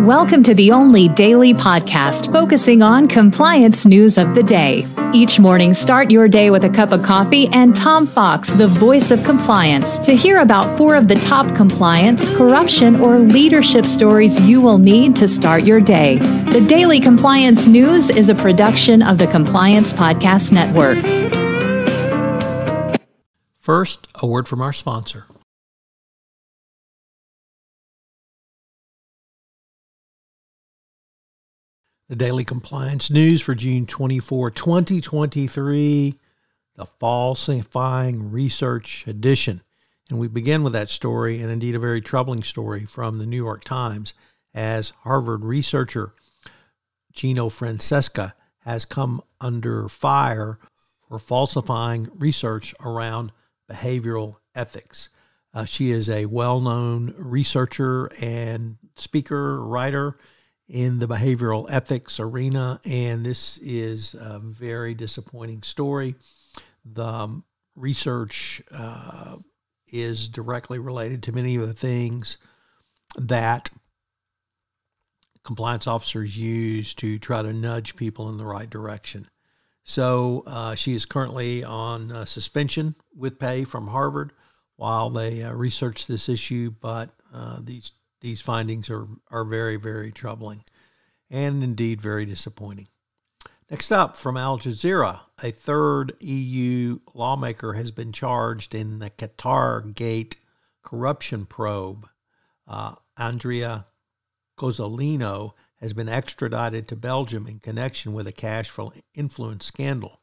Welcome to the only daily podcast focusing on compliance news of the day. Each morning, start your day with a cup of coffee and Tom Fox, the voice of compliance, to hear about 4 of the top compliance, corruption, or leadership stories you will need to start your day. The Daily Compliance News is a production of the Compliance Podcast Network. First, a word from our sponsor. The Daily Compliance News for June 24, 2023, the Falsifying Research Edition. And we begin with that story, and indeed a very troubling story, from the New York Times, as Harvard researcher Gino Francesca has come under fire for falsifying research around behavioral ethics. She is a well-known researcher and speaker, writer in the behavioral ethics arena, and this is a very disappointing story. The research is directly related to many of the things that compliance officers use to try to nudge people in the right direction. So she is currently on suspension with pay from Harvard while they research this issue, but these findings are very, very troubling and indeed very disappointing. Next up, from Al Jazeera, a third EU lawmaker has been charged in the Qatargate corruption probe. Andrea Cozzolino has been extradited to Belgium in connection with a cash flow influence scandal.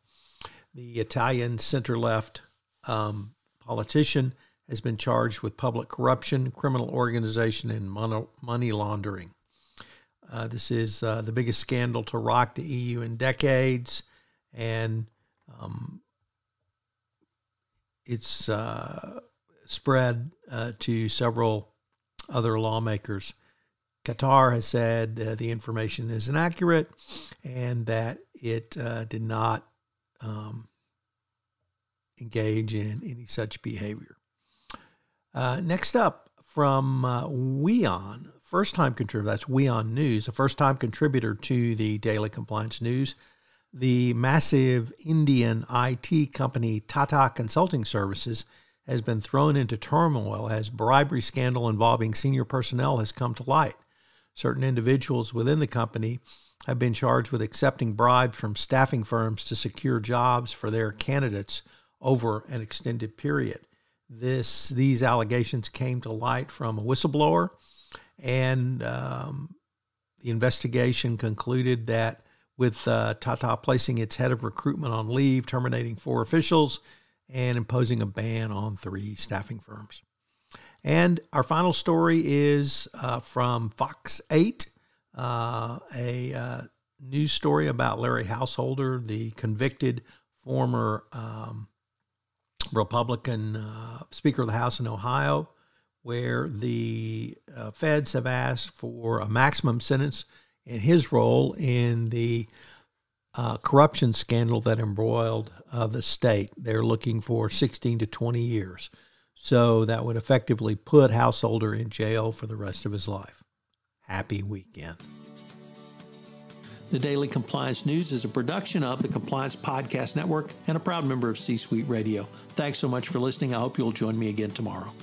The Italian center-left politician has been charged with public corruption, criminal organization, and money laundering. This is the biggest scandal to rock the EU in decades, and it's spread to several other lawmakers. Qatar has said the information is inaccurate and that it did not engage in any such behavior. Next up, from Wion, first-time contributor, that's Wion News, a first-time contributor to the Daily Compliance News. The massive Indian IT company Tata Consulting Services has been thrown into turmoil as bribery scandal involving senior personnel has come to light. Certain individuals within the company have been charged with accepting bribes from staffing firms to secure jobs for their candidates over an extended period. These allegations came to light from a whistleblower, and the investigation concluded that with Tata placing its head of recruitment on leave, terminating 4 officials, and imposing a ban on 3 staffing firms. And our final story is from Fox 8, a news story about Larry Householder, the convicted former Republican Speaker of the House in Ohio, where the feds have asked for a maximum sentence in his role in the corruption scandal that embroiled the state. They're looking for 16 to 20 years. So that would effectively put Householder in jail for the rest of his life. Happy weekend. The Daily Compliance News is a production of the Compliance Podcast Network and a proud member of C-Suite Radio. Thanks so much for listening. I hope you'll join me again tomorrow.